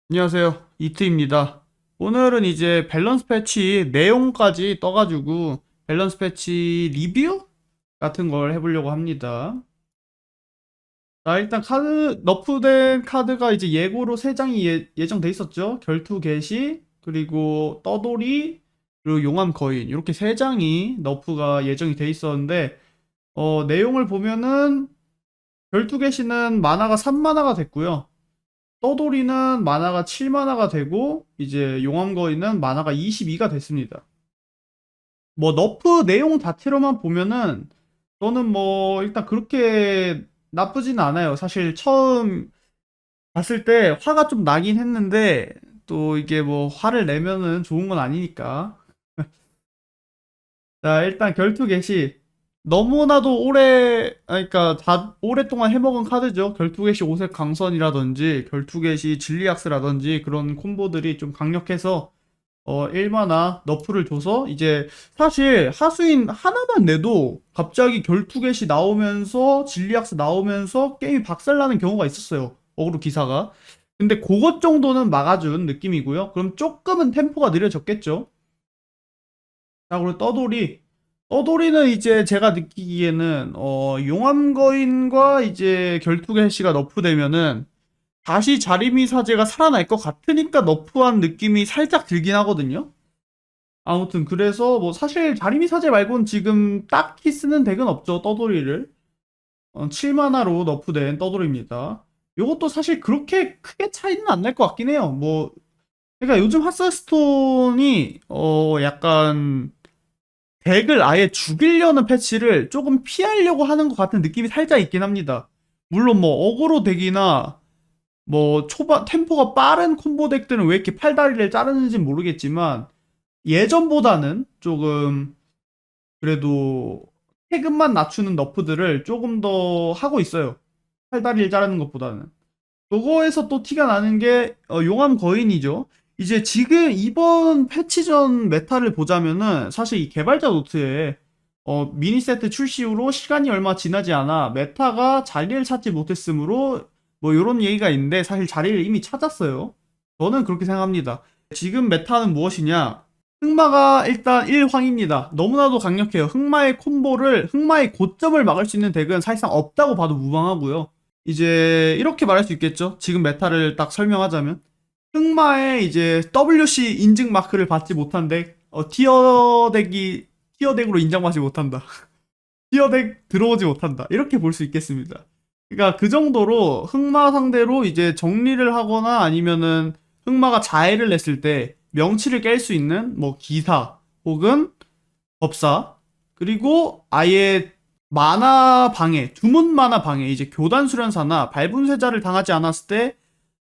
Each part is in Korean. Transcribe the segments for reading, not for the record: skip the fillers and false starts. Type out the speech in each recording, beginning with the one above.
안녕하세요. 이트입니다. 오늘은 이제 밸런스 패치 내용까지 떠가지고 밸런스 패치 리뷰 같은 걸 해보려고 합니다. 자, 일단 너프된 카드가 이제 예고로 3장이 예정돼 있었죠. 결투 개시, 그리고 떠돌이, 그리고 용암 거인. 이렇게 3장이 너프가 예정이 돼 있었는데, 내용을 보면은 결투 개시는 만화가 3만화가 됐고요. 떠돌이는 만화가 7만화가 되고 이제 용암거인은 만화가 22가 됐습니다. 뭐 너프 내용 자체로만 보면은 저는 뭐 일단 그렇게 나쁘진 않아요. 사실 처음 봤을 때 화가 좀 나긴 했는데 또 이게 뭐 화를 내면은 좋은 건 아니니까. 자, 일단 결투 개시. 너무나도 그러니까 오랫동안 해먹은 카드죠. 결투 개시 오색 강선이라든지, 결투 개시 진리악스라든지 그런 콤보들이 좀 강력해서, 1만화 너프를 줘서, 이제, 사실 하수인 하나만 내도 갑자기 결투 개시 나오면서, 진리악스 나오면서 게임이 박살나는 경우가 있었어요. 어그로 기사가. 근데 그것 정도는 막아준 느낌이고요. 그럼 조금은 템포가 느려졌겠죠. 자, 그리고 떠돌이. 떠돌이는 이제 제가 느끼기에는, 용암거인과 이제 결투개시가 너프되면은, 다시 자리미 사제가 살아날 것 같으니까 너프한 느낌이 살짝 들긴 하거든요. 아무튼, 그래서 뭐 사실 자리미 사제 말고는 지금 딱히 쓰는 덱은 없죠, 떠돌이를. 7만화로 너프된 떠돌이입니다. 요것도 사실 그렇게 크게 차이는 안 날 것 같긴 해요. 뭐, 그러니까 요즘 핫스톤이, 약간, 덱을 아예 죽이려는 패치를 조금 피하려고 하는 것 같은 느낌이 살짝 있긴 합니다. 물론 뭐 어그로 덱이나 뭐 초반 템포가 빠른 콤보 덱들은 왜 이렇게 팔다리를 자르는지 모르겠지만 예전보다는 조금 그래도 태급만 낮추는 너프들을 조금 더 하고 있어요. 팔다리를 자르는 것보다는. 그거에서 또 티가 나는 게 용암 거인이죠. 이제 지금 이번 패치전 메타를 보자면은 사실 이 개발자 노트에 미니 세트 출시 후로 시간이 얼마 지나지 않아 메타가 자리를 찾지 못했으므로 뭐 이런 얘기가 있는데 사실 자리를 이미 찾았어요. 저는 그렇게 생각합니다. 지금 메타는 무엇이냐? 흑마가 일단 1황입니다. 너무나도 강력해요. 흑마의 고점을 막을 수 있는 덱은 사실상 없다고 봐도 무방하고요. 이제 이렇게 말할 수 있겠죠. 지금 메타를 딱 설명하자면 흑마의 이제 WC 인증 마크를 받지 못한 덱, 티어 덱으로 인정받지 못한다. 티어 덱 들어오지 못한다. 이렇게 볼 수 있겠습니다. 그러니까 그 정도로 흑마 상대로 이제 정리를 하거나 아니면은 흑마가 자해를 냈을 때 명치를 깰 수 있는 뭐 기사 혹은 법사 그리고 아예 만화 방해, 주문 만화 방해, 이제 교단 수련사나 발분쇄자를 당하지 않았을 때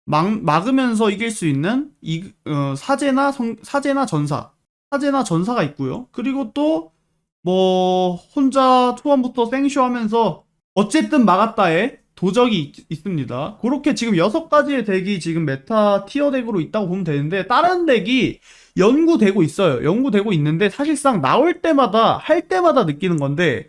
막으면서 이길 수 있는 사제나 전사가 있고요. 그리고 또 뭐 혼자 초반부터 생쇼하면서 어쨌든 막았다에 도적이 있습니다. 그렇게 지금 6가지의 덱이 지금 메타 티어 덱으로 있다고 보면 되는데 다른 덱이 연구되고 있어요. 연구되고 있는데 사실상 나올 때마다 할 때마다 느끼는 건데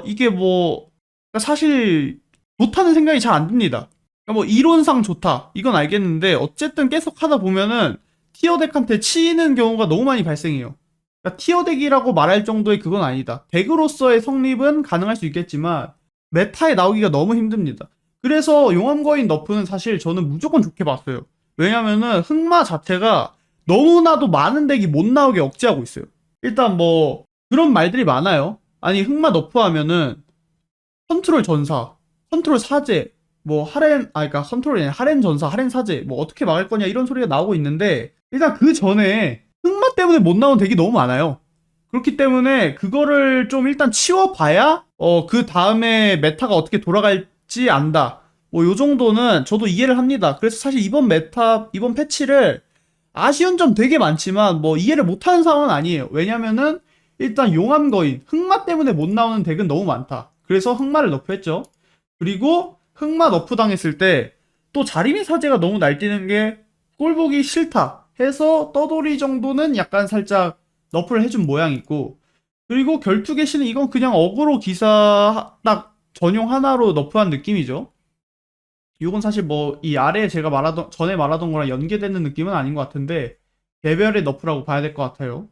이게 뭐 그러니까 사실 좋다는 생각이 잘 안 듭니다. 그러니까 뭐 이론상 좋다 이건 알겠는데 어쨌든 계속 하다 보면은 티어 덱한테 치이는 경우가 너무 많이 발생해요. 그러니까 티어 덱이라고 말할 정도의 그건 아니다. 덱으로서의 성립은 가능할 수 있겠지만 메타에 나오기가 너무 힘듭니다. 그래서 용암거인 너프는 사실 저는 무조건 좋게 봤어요. 왜냐면은 흑마 자체가 너무나도 많은 덱이 못 나오게 억제하고 있어요. 일단 뭐 그런 말들이 많아요. 아니 흑마 너프하면은 컨트롤 전사, 컨트롤 사제, 뭐 그러니까 컨트롤이 아니라 하렌 전사, 하렌 사제, 뭐 어떻게 막을 거냐 이런 소리가 나오고 있는데 일단 그 전에 흑마 때문에 못 나온 덱이 너무 많아요. 그렇기 때문에 그거를 좀 일단 치워봐야 그 다음에 메타가 어떻게 돌아갈지 안다. 뭐 요 정도는 저도 이해를 합니다. 그래서 사실 이번 패치를 아쉬운 점 되게 많지만 뭐 이해를 못하는 상황은 아니에요. 왜냐면은 일단 용암거인 흑마 때문에 못 나오는 덱은 너무 많다. 그래서 흑마를 너프했죠. 그리고 흑마 너프 당했을 때 또 자리미 사제가 너무 날뛰는 게 꼴보기 싫다 해서 떠돌이 정도는 약간 살짝 너프를 해준 모양이고 그리고 결투개시는 이건 그냥 어그로 기사 딱 전용 하나로 너프한 느낌이죠. 이건 사실 뭐 이 아래에 제가 말하던 전에 말하던 거랑 연계되는 느낌은 아닌 것 같은데 개별의 너프라고 봐야 될 것 같아요.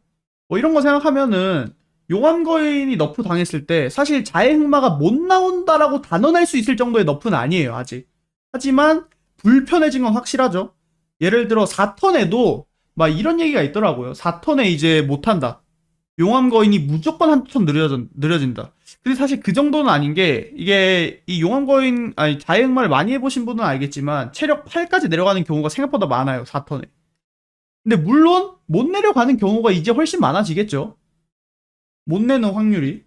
뭐 이런 거 생각하면은 용암 거인이 너프 당했을 때 사실 자해 흑마가 못 나온다라고 단언할 수 있을 정도의 너프는 아니에요 아직. 하지만 불편해진 건 확실하죠. 예를 들어 4턴에도 막 이런 얘기가 있더라고요. 4턴에 이제 못한다. 용암 거인이 무조건 한 턴 느려진다. 근데 사실 그 정도는 아닌 게 이게 이 용암 거인 아니 자해 흑마를 많이 해보신 분은 알겠지만 체력 8까지 내려가는 경우가 생각보다 많아요 4턴에. 근데 물론 못 내려가는 경우가 이제 훨씬 많아지겠죠. 못 내는 확률이.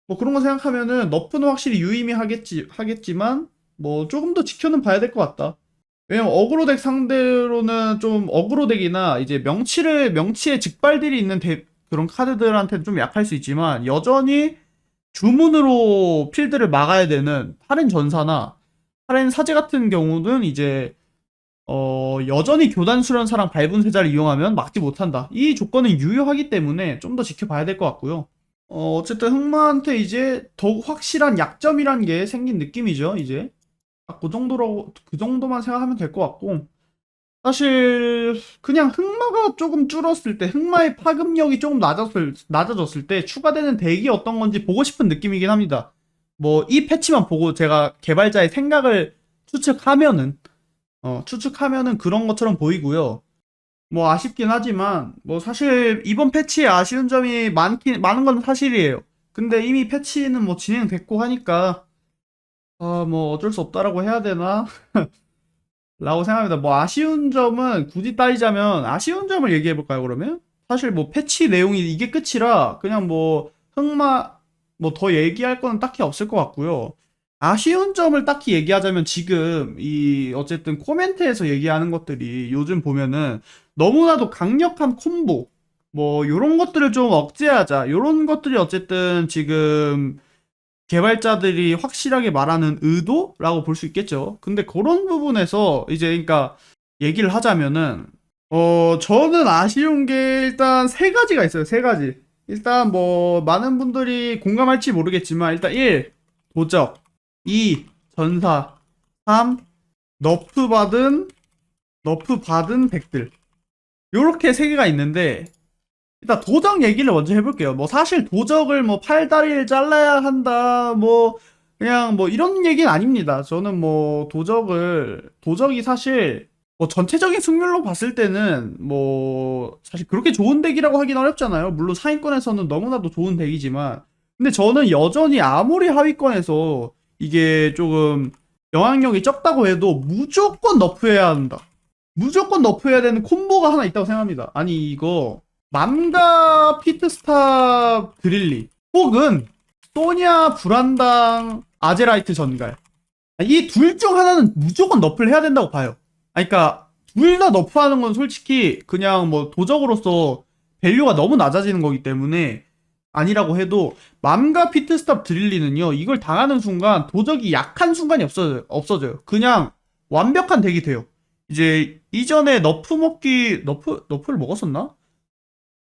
뭐 그런 거 생각하면은 너프는 확실히 하겠지만 뭐 조금 더 지켜는 봐야 될 것 같다. 왜냐면 어그로덱 상대로는 좀 어그로덱이나 이제 명치에 직발들이 있는 그런 카드들한테는 좀 약할 수 있지만 여전히 주문으로 필드를 막아야 되는 파렌 전사나 파렌 사제 같은 경우는 이제 여전히 교단 수련사랑 밟은 세자를 이용하면 막지 못한다. 이 조건은 유효하기 때문에 좀 더 지켜봐야 될 것 같고요. 어쨌든 흑마한테 이제 더욱 확실한 약점이란 게 생긴 느낌이죠, 이제. 그 정도만 생각하면 될 것 같고. 사실, 그냥 흑마가 조금 줄었을 때, 흑마의 파급력이 조금 낮아졌을 때, 추가되는 덱이 어떤 건지 보고 싶은 느낌이긴 합니다. 뭐, 이 패치만 보고 제가 개발자의 생각을 추측하면은 그런 것처럼 보이고요. 뭐 아쉽긴 하지만 뭐 사실 이번 패치에 아쉬운 점이 많은 건 사실이에요. 근데 이미 패치는 뭐 진행됐고 하니까 뭐 어쩔 수 없다라고 해야 되나? 라고 생각합니다. 뭐 아쉬운 점은 굳이 따지자면 아쉬운 점을 얘기해 볼까요, 그러면? 사실 뭐 패치 내용이 이게 끝이라 그냥 뭐 흑마 뭐 더 얘기할 거는 딱히 없을 것 같고요. 아쉬운 점을 딱히 얘기하자면 지금 이 어쨌든 코멘트에서 얘기하는 것들이 요즘 보면은 너무나도 강력한 콤보 뭐 요런 것들을 좀 억제하자 요런 것들이 어쨌든 지금 개발자들이 확실하게 말하는 의도라고 볼 수 있겠죠. 근데 그런 부분에서 이제 그러니까 얘기를 하자면은 저는 아쉬운 게 일단 세 가지가 있어요. 세 가지. 일단 뭐 많은 분들이 공감할지 모르겠지만 일단 1. 도적 2. 전사 3. 너프 받은 덱들 요렇게 세 개가 있는데 일단 도적 얘기를 먼저 해볼게요. 뭐 사실 도적을 뭐 팔다리를 잘라야 한다 뭐 그냥 뭐 이런 얘기는 아닙니다. 저는 뭐 도적이 사실 뭐 전체적인 승률로 봤을 때는 뭐 사실 그렇게 좋은 덱이라고 하긴 어렵잖아요. 물론 상위권에서는 너무나도 좋은 덱이지만 근데 저는 여전히 아무리 하위권에서 이게 조금 영향력이 적다고 해도 무조건 너프해야 한다. 무조건 너프해야 되는 콤보가 하나 있다고 생각합니다. 아니 이거 맘과 피트스탑 드릴리 혹은 소냐 불안당 아제라이트 전갈 이 둘 중 하나는 무조건 너프를 해야 된다고 봐요. 그러니까 둘 다 너프하는 건 솔직히 그냥 뭐 도적으로서 밸류가 너무 낮아지는 거기 때문에 아니라고 해도 맘과 피트스탑 드릴리는요 이걸 당하는 순간 도적이 약한 순간이 없어져요. 그냥 완벽한 덱이 돼요. 이제 이전에 너프를 먹었었나?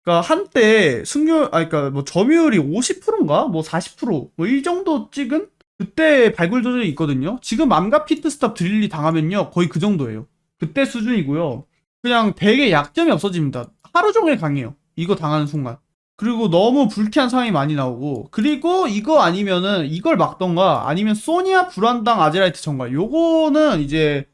그러니까 한때 그러니까 뭐 점유율이 50%인가? 뭐 40%뭐 이 정도 찍은 그때 발굴 조절이 있거든요. 지금 맘과 피트스탑 드릴리 당하면요 거의 그 정도예요. 그때 수준이고요. 그냥 되게 약점이 없어집니다. 하루 종일 강해요. 이거 당하는 순간. 그리고 너무 불쾌한 상황이 많이 나오고 그리고 이거 아니면은 이걸 막던가 아니면 소니아 불안당 아제라이트 정갈 요거는 이제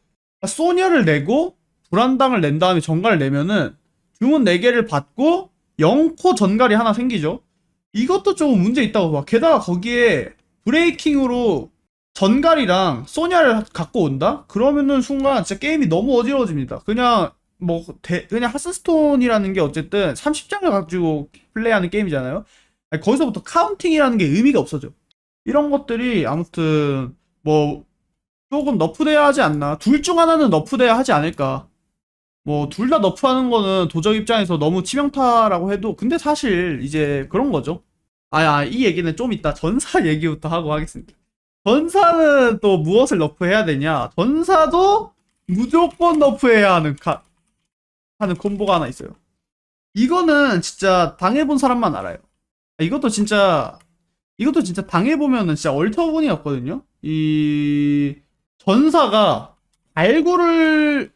소니아를 내고 불안당을 낸 다음에 정갈을 내면은 주문 4개를 받고 0코 전갈이 하나 생기죠. 이것도 조금 문제 있다고 봐. 게다가 거기에 브레이킹으로 전갈이랑 소냐를 갖고 온다? 그러면은 순간 진짜 게임이 너무 어지러워집니다. 그냥 그냥 하스스톤이라는 게 어쨌든 30장을 가지고 플레이하는 게임이잖아요. 아니, 거기서부터 카운팅이라는 게 의미가 없어져. 이런 것들이 아무튼 뭐 조금 너프돼야 하지 않나. 둘 중 하나는 너프돼야 하지 않을까. 뭐 둘 다 너프하는 거는 도적 입장에서 너무 치명타라고 해도 근데 사실 이제 그런 거죠. 이 얘기는 좀 이따 전사 얘기부터 하고 하겠습니다. 전사는 또 무엇을 너프해야 되냐? 전사도 무조건 너프해야 하는 콤보가 하나 있어요. 이거는 진짜 당해본 사람만 알아요. 이것도 진짜 당해보면은 진짜 얼터분이 없거든요. 이 전사가 발굴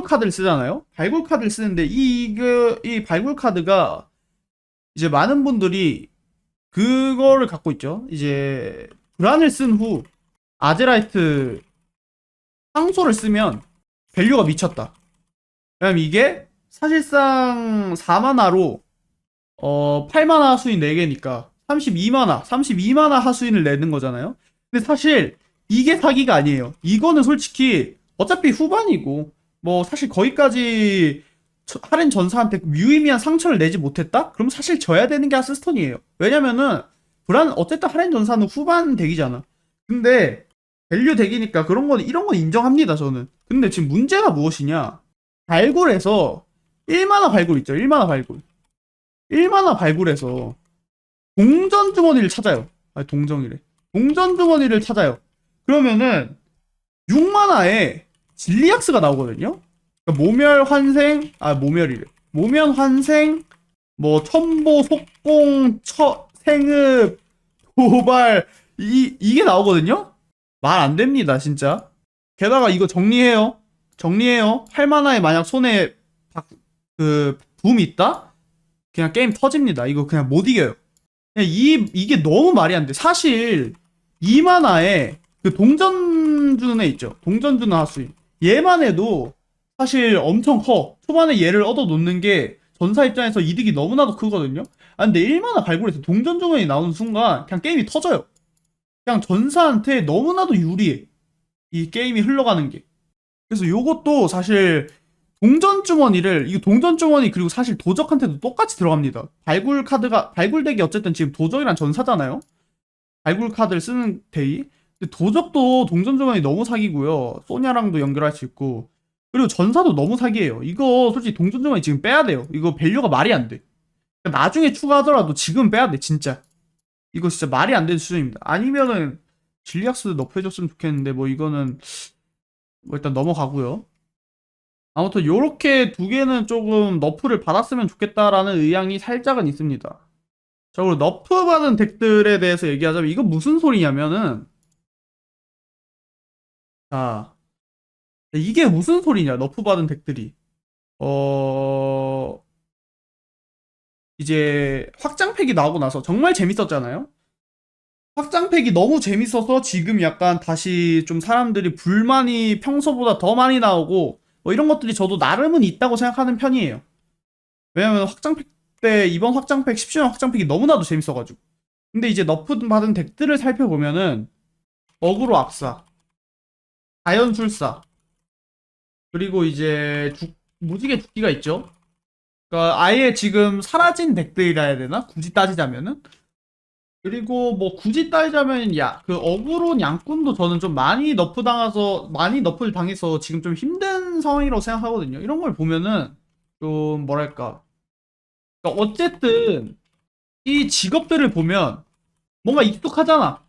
카드를 쓰잖아요. 발굴 카드를 쓰는데 이 발굴 카드가 이제 많은 분들이 그거를 갖고 있죠. 이제 불안을 쓴 후 아제라이트 상소를 쓰면 밸류가 미쳤다. 왜냐면 이게 사실상 4마나로 8마나 하수인 4개니까 32마나 하수인을 내는 거잖아요. 근데 사실 이게 사기가 아니에요. 이거는 솔직히 어차피 후반이고 뭐 사실 거기까지 하렌 전사한테 유의미한 상처를 내지 못했다? 그럼 사실 져야 되는 게 하스스톤이에요. 왜냐면은 어쨌든 하렌 전사는 후반 덱이잖아. 근데 밸류 덱이니까 이런 건 인정합니다, 저는. 근데 지금 문제가 무엇이냐? 발굴에서 1마나 발굴 있죠. 1마나 발굴. 1마나 발굴에서 동전 주머니를 찾아요. 아니, 동정이래. 동전 주머니를 찾아요. 그러면은 6마나에 진리악스가 나오거든요. 그러니까 모멸이래. 모면 환생, 뭐 첨보, 속공, 생읍, 도발 이게 나오거든요. 말 안 됩니다, 진짜. 게다가 이거 정리해요. 8마나에 만약 손에 붐이 있다? 그냥 게임 터집니다. 이거 그냥 못 이겨요. 그냥 이게 너무 말이 안 돼. 사실 2마나에 그 동전 주는 애 있죠. 동전 주는 하수인. 얘만 해도 사실 엄청 커. 초반에 얘를 얻어 놓는 게 전사 입장에서 이득이 너무나도 크거든요. 아 근데 1마나 발굴해서 동전 주머니 나오는 순간 그냥 게임이 터져요. 그냥 전사한테 너무나도 유리해. 이 게임이 흘러가는 게. 그래서 요것도 사실 이거 동전 주머니 그리고 사실 도적한테도 똑같이 들어갑니다. 발굴 덱이 어쨌든 지금 도적이란 전사잖아요. 발굴 카드를 쓰는 덱이. 근데 도적도 동전 주머니 너무 사기고요. 소냐랑도 연결할 수 있고. 그리고 전사도 너무 사기예요. 이거 솔직히 동전 주머니 지금 빼야 돼요. 이거 밸류가 말이 안 돼. 그러니까 나중에 추가하더라도 지금 빼야 돼, 진짜. 이거 진짜 말이 안 되는 수준입니다. 아니면은 진리학스 너프해줬으면 좋겠는데 뭐 이거는 뭐 일단 넘어가고요. 아무튼 요렇게 두 개는 조금 너프를 받았으면 좋겠다라는 의향이 살짝은 있습니다. 자, 그리고 너프 받은 덱들에 대해서 얘기하자면 이건 무슨 소리냐면은 자, 이게 무슨 소리냐, 너프 받은 덱들이. 이제 확장팩이 나오고 나서 정말 재밌었잖아요. 확장팩이 너무 재밌어서 지금 약간 다시 좀 사람들이 불만이 평소보다 더 많이 나오고 뭐 이런 것들이 저도 나름은 있다고 생각하는 편이에요. 왜냐면 이번 확장팩 10주년 확장팩이 너무나도 재밌어가지고. 근데 이제 너프 받은 덱들을 살펴보면은 어그로 악사, 자연술사, 그리고 이제 무지개 죽기가 있죠. 그러니까 아예 지금 사라진 덱들이라 해야 되나? 굳이 따지자면은. 그리고 뭐 굳이 따지자면 그 어그로 양꾼도 저는 좀 많이 너프를 당해서 지금 좀 힘든 상황이라고 생각하거든요. 이런 걸 보면은 좀 뭐랄까. 그러니까 어쨌든 이 직업들을 보면 뭔가 익숙하잖아.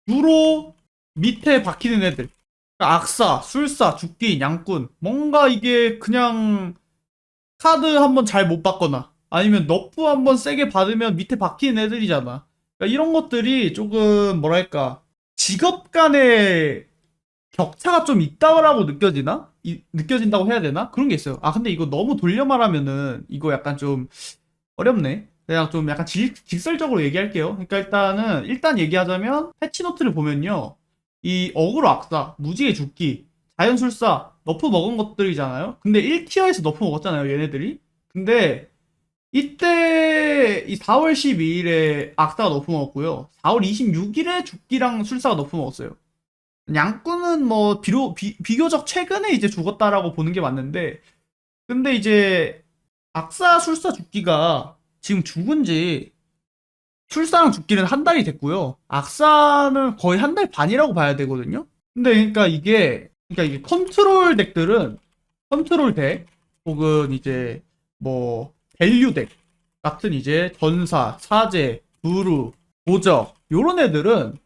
주로 밑에 박히는 애들. 그러니까 악사, 술사, 죽기, 양꾼. 뭔가 이게 그냥 카드 한번 잘 못 받거나 아니면 너프 한번 세게 받으면 밑에 박히는 애들이잖아. 그러니까 이런 것들이 조금 뭐랄까 직업 간의 격차가 좀 있다고 느껴진다고 해야 되나? 그런 게 있어요. 아 근데 이거 너무 돌려 말하면은 이거 약간 좀 어렵네. 그냥 좀 약간 직설적으로 얘기할게요. 그러니까 일단 얘기하자면 패치노트를 보면요. 이 어그로 악사, 무지개 죽기, 자연술사, 너프 먹은 것들이잖아요. 근데 1티어에서 너프 먹었잖아요, 얘네들이. 근데 이때 이 4월 12일에 악사가 너프 먹었고요. 4월 26일에 죽기랑 술사가 너프 먹었어요. 양꾼은 뭐 비교적 최근에 이제 죽었다라고 보는 게 맞는데 근데 이제 악사, 술사, 죽기가 지금 죽은 지 술사랑 죽기는 한 달이 됐고요. 악사는 거의 한 달 반이라고 봐야 되거든요. 근데 그러니까 이게 컨트롤 덱 혹은 이제 뭐 밸류 덱 같은 이제 전사, 사제, 부루, 도적 요런 애들은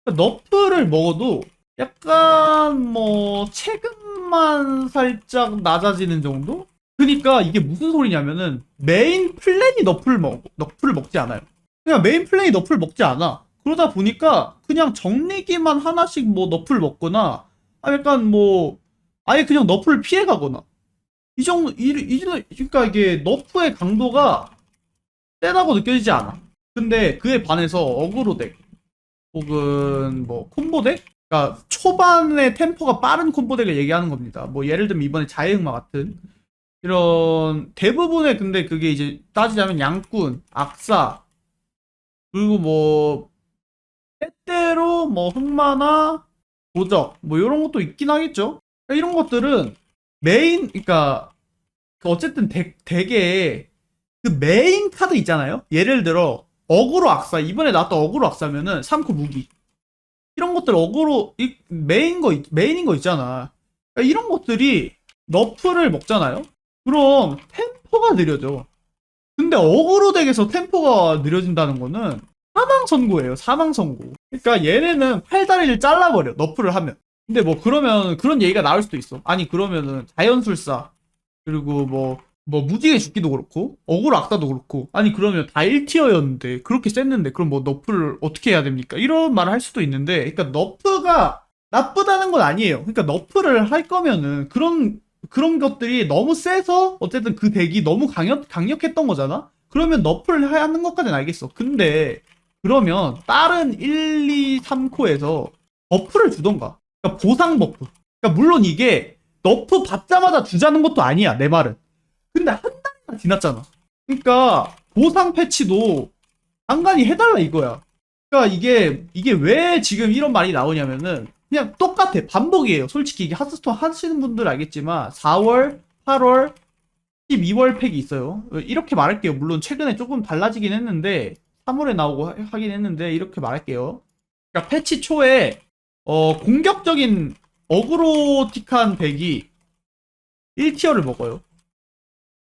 너프를 먹어도 약간 뭐 체급만 살짝 낮아지는 정도? 그니까 이게 무슨 소리냐면은 메인 플랜이 너프를 먹지 않아요. 그냥 메인 플랜이 너프를 먹지 않아. 그러다 보니까 그냥 정리기만 하나씩 뭐 너프를 먹거나 약간 뭐 아예 그냥 너프를 피해가거나 이 정도 그러니까 이게 너프의 강도가 세다고 느껴지지 않아. 근데 그에 반해서 어그로 덱 혹은 뭐 콤보 덱, 그러니까 초반에 템포가 빠른 콤보 덱을 얘기하는 겁니다. 뭐 예를 들면 이번에 자해흑마 같은 이런 대부분의, 근데 그게 이제 따지자면 양꾼, 악사, 그리고 뭐 때때로 뭐 흑마나 도적 뭐 이런 것도 있긴 하겠죠. 그러니까 이런 것들은 메인, 그러니까 어쨌든 덱에 그 메인 카드 있잖아요. 예를 들어 어그로 악사, 이번에 나왔던 어그로 악사면은 3코 무기 이런 것들 어그로 메인인 거 있잖아. 그러니까 이런 것들이 너프를 먹잖아요. 그럼 템포가 느려져. 근데 어그로 덱에서 템포가 느려진다는 거는 사망 선고예요. 사망 선고. 그러니까 얘네는 팔다리를 잘라버려. 너프를 하면. 근데 뭐 그러면 그런 얘기가 나올 수도 있어. 아니 그러면은 자연술사 그리고 뭐 무지개 죽기도 그렇고 어그로 악사도 그렇고, 아니 그러면 다 1티어였는데 그렇게 셌는데 그럼 뭐 너프를 어떻게 해야 됩니까? 이런 말을 할 수도 있는데, 그러니까 너프가 나쁘다는 건 아니에요. 그러니까 너프를 할 거면은 그런 것들이 너무 세서 어쨌든 그 덱이 너무 강력했던 거잖아. 그러면 너프를 하는 것까지는 알겠어. 근데 그러면 다른 1, 2, 3코에서 버프를 주던가. 그러니까 보상 버프. 그러니까 물론 이게 너프 받자마자 주자는 것도 아니야, 내 말은. 근데 한 달이나 지났잖아. 그러니까 보상 패치도 간간히 해달라 이거야. 그러니까 이게 왜 지금 이런 말이 나오냐면은 그냥 똑같아. 반복이에요. 솔직히 이게 하스스톤 하시는 분들 알겠지만 4월, 8월, 12월 팩이 있어요. 이렇게 말할게요. 물론 최근에 조금 달라지긴 했는데 3월에 나오고 하긴 했는데 이렇게 말할게요. 그러니까 패치 초에 공격적인 어그로틱한 덱이 1티어를 먹어요.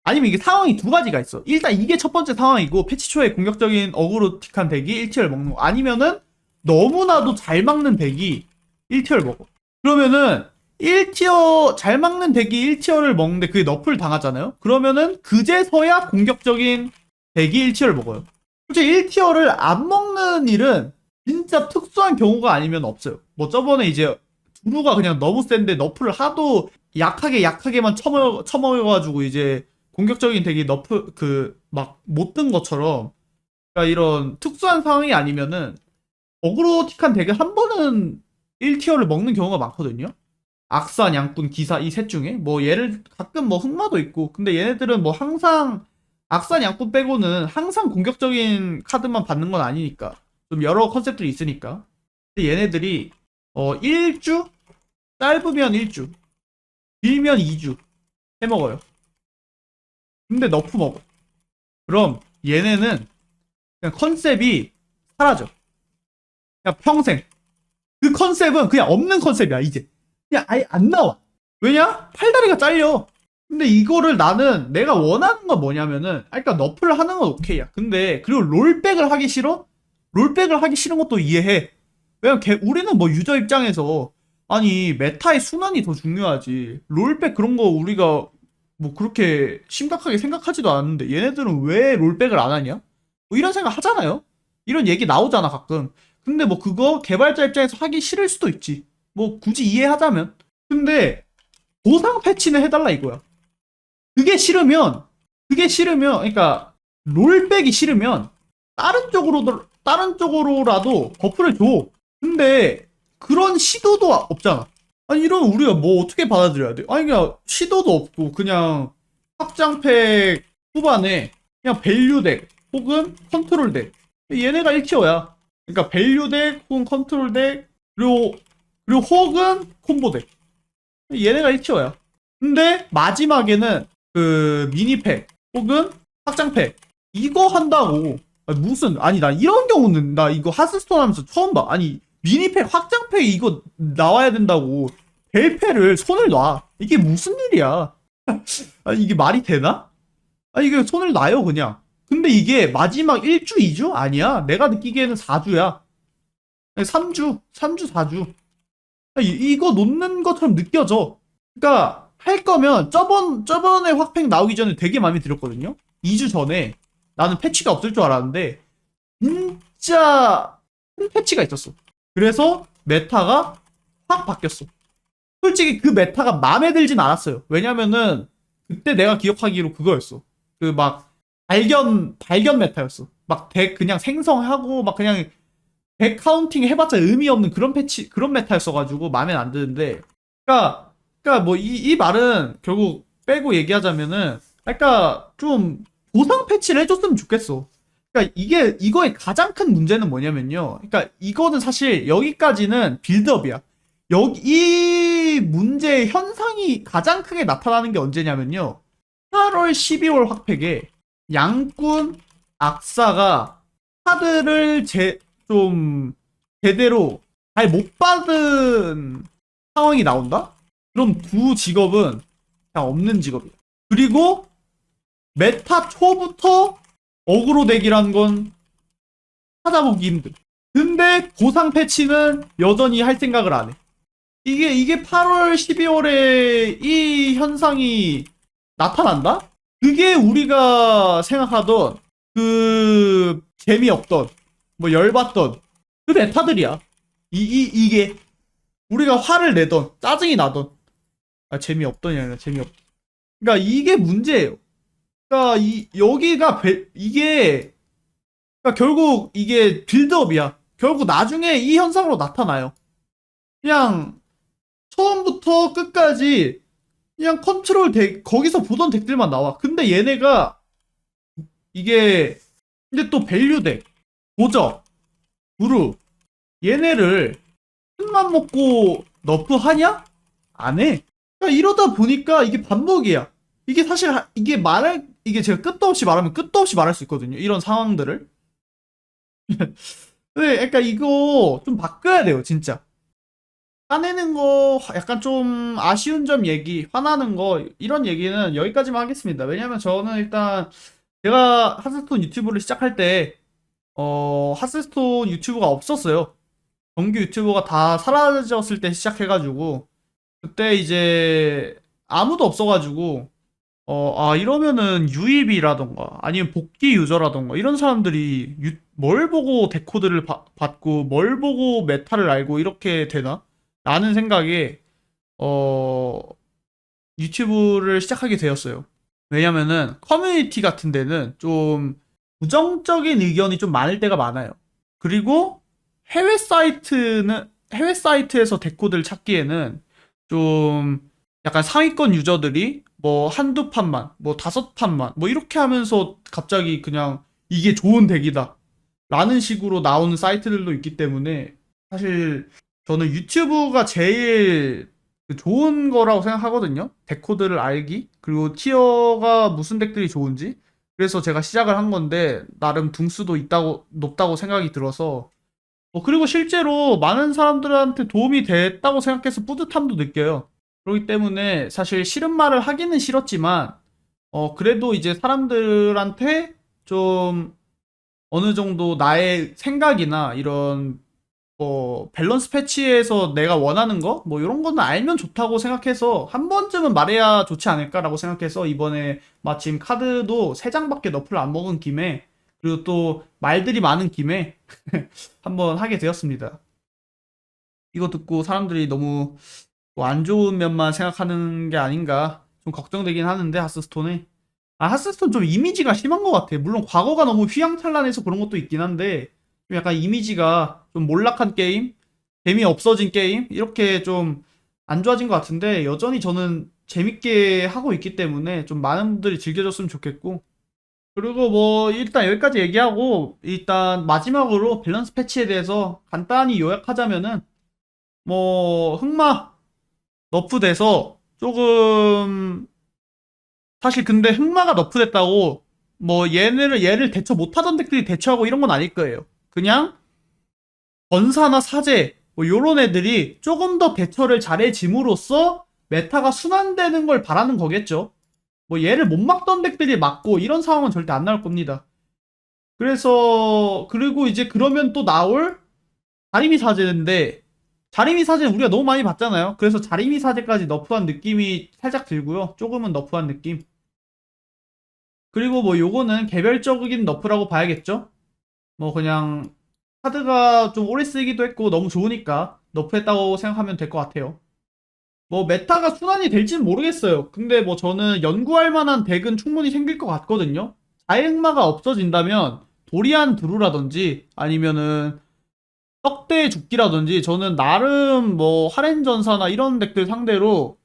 아니면 이게 상황이 두 가지가 있어. 일단 이게 첫 번째 상황이고, 패치 초에 공격적인 어그로틱한 덱이 1티어를 먹는 거. 아니면은 너무나도 잘 막는 덱이 1티어를 먹어. 그러면은 1티어 잘 막는 덱이 1티어를 먹는데 그게 너프를 당하잖아요. 그러면은 그제서야 공격적인 덱이 1티어를 먹어요. 솔직히 1티어를 안 먹는 일은 진짜 특수한 경우가 아니면 없어요. 뭐 저번에 이제 두루가 그냥 너무 센데 너프를 하도 약하게만 처먹어가지고 이제 공격적인 덱이 너프 막 못 뜬 것처럼, 그러니까 이런 특수한 상황이 아니면은 어그로틱한 덱을 한 번은 1티어를 먹는 경우가 많거든요. 악사, 양꾼, 기사 이 셋 중에 뭐 예를 가끔 뭐 흑마도 있고, 근데 얘네들은 뭐 항상 악사, 양꾼 빼고는 항상 공격적인 카드만 받는 건 아니니까 좀 여러 컨셉들이 있으니까. 근데 얘네들이 1주 짧으면 1주 길면 2주 해먹어요. 근데 너프 먹어. 그럼 얘네는 그냥 컨셉이 사라져. 그냥 평생. 그 컨셉은 그냥 없는 컨셉이야, 이제. 그냥 아예 안 나와. 왜냐? 팔다리가 잘려. 근데 이거를 나는 내가 원하는 건 뭐냐면은, 그러니까 너프를 하는 건 오케이야. 근데, 그리고 롤백을 하기 싫어? 롤백을 하기 싫은 것도 이해해. 왜냐면 우리는 뭐 유저 입장에서, 아니, 메타의 순환이 더 중요하지. 롤백 그런 거 우리가 뭐 그렇게 심각하게 생각하지도 않는데 얘네들은 왜 롤백을 안 하냐? 뭐 이런 생각 하잖아요. 이런 얘기 나오잖아 가끔. 근데 뭐 그거 개발자 입장에서 하기 싫을 수도 있지. 뭐 굳이 이해하자면. 근데 보상 패치는 해달라 이거야. 그게 싫으면 그러니까 롤백이 싫으면 다른 쪽으로라도 버프를 줘. 근데 그런 시도도 없잖아. 아니 이러면 우리가 뭐 어떻게 받아들여야 돼? 아니 그냥 시도도 없고 그냥 확장팩 후반에 그냥 밸류덱 혹은 컨트롤덱, 얘네가 1티어야. 그러니까 밸류덱 혹은 컨트롤덱 그리고 혹은 콤보덱, 얘네가 1티어야. 근데 마지막에는 그 미니팩 혹은 확장팩 이거 한다고. 아니 나 이런 경우는 나 이거 하스스톤 하면서 처음 봐. 아니 미니팩 확장팩 이거 나와야 된다고 벨패를 손을 놔. 이게 무슨 일이야? 아니 이게 말이 되나? 아니 이게 손을 놔요 그냥. 근데 이게 마지막 1주 2주? 아니야. 내가 느끼기에는 4주야. 3주 4주. 이거 놓는 것처럼 느껴져. 그러니까 할 거면 저번에 확팩 나오기 전에 되게 마음에 들었거든요. 2주 전에 나는 패치가 없을 줄 알았는데 진짜 큰 패치가 있었어. 그래서 메타가 확 바뀌었어. 솔직히 그 메타가 마음에 들진 않았어요. 왜냐면은 그때 내가 기억하기로 그거였어. 그 막 발견 메타였어. 막 덱 그냥 생성하고 막 그냥 덱 카운팅 해봤자 의미 없는 그런 그런 메타였어가지고 마음에 안 드는데. 그러니까 뭐 이 말은 결국 빼고 얘기하자면은, 그러니까 좀 보상 패치를 해줬으면 좋겠어. 그러니까 이거의 가장 큰 문제는 뭐냐면요. 그러니까 이거는 사실 여기까지는 빌드업이야. 여기 이 문제의 현상이 가장 크게 나타나는 게 언제냐면요. 8월, 12월 확팩에 양꾼 악사가 카드를 좀 제대로 잘 못 받은 상황이 나온다? 그럼 두 직업은 그냥 없는 직업이야. 그리고 메타 초부터 어그로 덱이라는 건 찾아보기 힘들. 근데 보상 패치는 여전히 할 생각을 안 해. 이게 8월, 12월에 이 현상이 나타난다? 그게 우리가 생각하던 그 재미없던 뭐 열받던 그 메타들이야. 이게 우리가 화를 내던 짜증이 나던, 아 재미없던이 아니라 재미없. 그러니까 이게 문제예요. 그러니까 이게 그러니까 결국 이게 빌드업이야. 결국 나중에 이 현상으로 나타나요. 그냥 처음부터 끝까지 그냥 컨트롤 덱, 거기서 보던 덱들만 나와. 근데 얘네가 이게 근데 또 밸류 덱, 도적, 부루 얘네를 큰맘 먹고 너프 하냐? 안 해. 그러니까 이러다 보니까 이게 반복이야. 이게 사실 이게 제가 끝도 없이 말하면 끝도 없이 말할 수 있거든요. 이런 상황들을. 네, 그러니까 이거 좀 바꿔야 돼요, 진짜. 화내는 거 약간 좀 아쉬운 점 얘기, 화나는 거 이런 얘기는 여기까지만 하겠습니다. 왜냐면 저는 일단 제가 하스스톤 유튜브를 시작할 때 하스스톤 유튜브가 없었어요. 정규 유튜버가 다 사라졌을 때 시작해가지고 그때 이제 아무도 없어가지고 이러면은 유입이라던가 아니면 복귀 유저라던가 이런 사람들이 뭘 보고 데코드를 받고 뭘 보고 메타를 알고 이렇게 되나? 라는 생각에 어, 유튜브를 시작하게 되었어요. 왜냐면은 커뮤니티 같은 데는 좀 부정적인 의견이 좀 많을 때가 많아요. 그리고 해외 사이트에서 데코드를 찾기에는 좀 약간 상위권 유저들이 뭐 한두 판만, 뭐 다섯 판만, 뭐 이렇게 하면서 갑자기 그냥 이게 좋은 덱이다 라는 식으로 나오는 사이트들도 있기 때문에 사실 저는 유튜브가 제일 그 좋은 거라고 생각하거든요. 데코드를 알기, 그리고 티어가 무슨 덱들이 좋은지. 그래서 제가 시작을 한 건데 나름 등수도 높다고 생각이 들어서 그리고 실제로 많은 사람들한테 도움이 됐다고 생각해서 뿌듯함도 느껴요. 그렇기 때문에 사실 싫은 말을 하기는 싫었지만 그래도 이제 사람들한테 좀 어느 정도 나의 생각이나 이런 밸런스 패치에서 내가 원하는 거? 뭐 이런 거는 알면 좋다고 생각해서 한 번쯤은 말해야 좋지 않을까라고 생각해서 이번에 마침 카드도 3장밖에 너프를 안 먹은 김에 그리고 또 말들이 많은 김에 한번 하게 되었습니다. 이거 듣고 사람들이 너무 뭐안 좋은 면만 생각하는 게 아닌가 좀 걱정되긴 하는데 하스스톤에 하스스톤 좀 이미지가 심한 것 같아. 물론 과거가 너무 휘황찬란해서 그런 것도 있긴 한데 좀 약간 이미지가 좀 몰락한 게임, 재미 없어진 게임 이렇게 좀 안 좋아진 것 같은데 여전히 저는 재밌게 하고 있기 때문에 좀 많은 분들이 즐겨줬으면 좋겠고 그리고 뭐 일단 여기까지 얘기하고 일단 마지막으로 밸런스 패치에 대해서 간단히 요약하자면은 뭐 흑마 너프돼서 조금 사실 근데 흑마가 너프됐다고 뭐 얘를 대처 못하던 덱들이 대처하고 이런 건 아닐 거예요. 그냥 전사나 사제 뭐 요런 애들이 조금 더 대처를 잘해짐으로써 메타가 순환되는 걸 바라는 거겠죠. 뭐 얘를 못 막던 덱들이 막고 이런 상황은 절대 안 나올 겁니다. 그래서 그리고 이제 그러면 또 나올 자리미 사제인데 자리미 사제는 우리가 너무 많이 봤잖아요. 그래서 자리미 사제까지 너프한 느낌이 살짝 들고요. 조금은 너프한 느낌. 그리고 뭐 요거는 개별적인 너프라고 봐야겠죠. 뭐 그냥 카드가 좀 오래 쓰기도 했고 너무 좋으니까 너프했다고 생각하면 될 것 같아요. 뭐 메타가 순환이 될지는 모르겠어요. 근데 뭐 저는 연구할 만한 덱은 충분히 생길 것 같거든요. 자행마가 없어진다면 도리안 드루라든지 아니면은 떡대 죽기라든지 저는 나름 뭐 하렌전사나 이런 덱들 상대로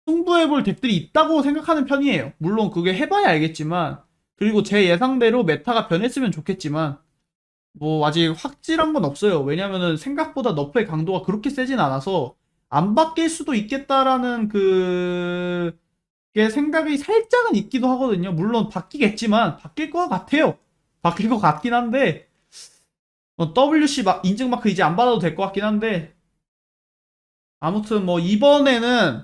승부해볼 덱들이 있다고 생각하는 편이에요. 물론 그게 해봐야 알겠지만, 그리고 제 예상대로 메타가 변했으면 좋겠지만 뭐 아직 확실한 건 없어요. 왜냐면은 생각보다 너프의 강도가 그렇게 세진 않아서 안 바뀔 수도 있겠다라는 그게 생각이 살짝은 있기도 하거든요. 물론 바뀌겠지만 바뀔 것 같아요. 바뀔 것 같긴 한데 WC 인증 마크 이제 안 받아도 될 것 같긴 한데 아무튼 뭐 이번에는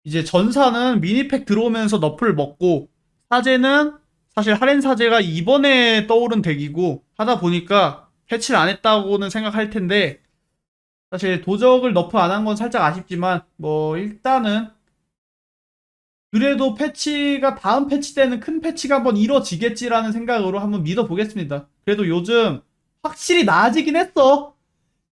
이제 전사는 미니팩 들어오면서 너프를 먹고 사제는 사실 하렌 사제가 이번에 떠오른 덱이고 하다 보니까 패치를 안 했다고는 생각할 텐데 사실 도적을 너프 안 한 건 살짝 아쉽지만 뭐 일단은 그래도 패치가 다음 패치 때는 큰 패치가 한번 이뤄지겠지라는 생각으로 한번 믿어보겠습니다. 그래도 요즘 확실히 나아지긴 했어.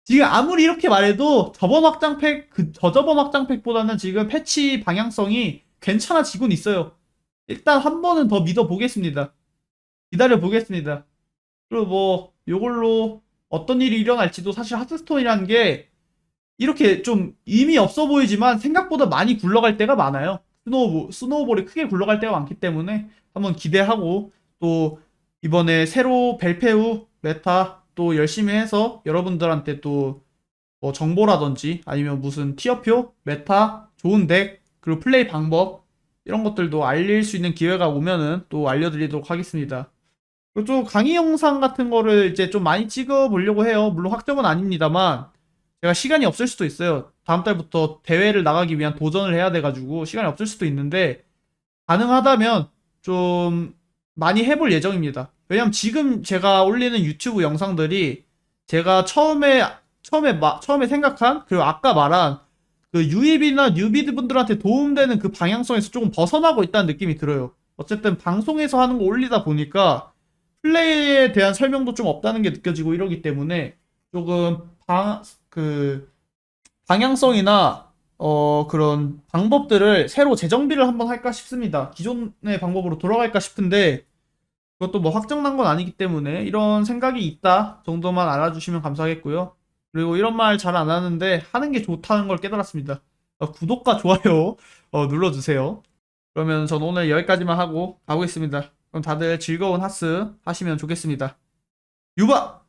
지금 아무리 이렇게 말해도 저번 확장팩 저저번 확장팩보다는 지금 패치 방향성이 괜찮아지곤 있어요. 일단 한 번은 더 믿어보겠습니다. 기다려보겠습니다. 그리고 뭐 요걸로 어떤 일이 일어날지도 사실 하스스톤이라는 게 이렇게 좀 의미 없어 보이지만 생각보다 많이 굴러갈 때가 많아요. 스노우볼이 크게 굴러갈 때가 많기 때문에 한번 기대하고 또 이번에 새로 벨페우 메타 또 열심히 해서 여러분들한테 또 뭐 정보라든지 아니면 무슨 티어표, 메타, 좋은 덱, 그리고 플레이 방법 이런 것들도 알릴 수 있는 기회가 오면은 또 알려드리도록 하겠습니다. 그리고 좀 강의 영상 같은 거를 이제 좀 많이 찍어 보려고 해요. 물론 확정은 아닙니다만 제가 시간이 없을 수도 있어요. 다음 달부터 대회를 나가기 위한 도전을 해야 돼가지고 시간이 없을 수도 있는데 가능하다면 좀 많이 해볼 예정입니다. 왜냐면 지금 제가 올리는 유튜브 영상들이 제가 처음에 생각한 그리고 아까 말한 그 유입이나 뉴비드 분들한테 도움되는 그 방향성에서 조금 벗어나고 있다는 느낌이 들어요. 어쨌든 방송에서 하는 거 올리다 보니까 플레이에 대한 설명도 좀 없다는 게 느껴지고 이러기 때문에 조금 그 방향성이나 그런 방법들을 새로 재정비를 한번 할까 싶습니다. 기존의 방법으로 돌아갈까 싶은데 그것도 뭐 확정난 건 아니기 때문에 이런 생각이 있다 정도만 알아주시면 감사하겠고요. 그리고 이런 말 잘 안 하는데 하는 게 좋다는 걸 깨달았습니다. 구독과 좋아요 눌러주세요. 그러면 전 오늘 여기까지만 하고 가보겠습니다. 그럼 다들 즐거운 하스 하시면 좋겠습니다. 유바!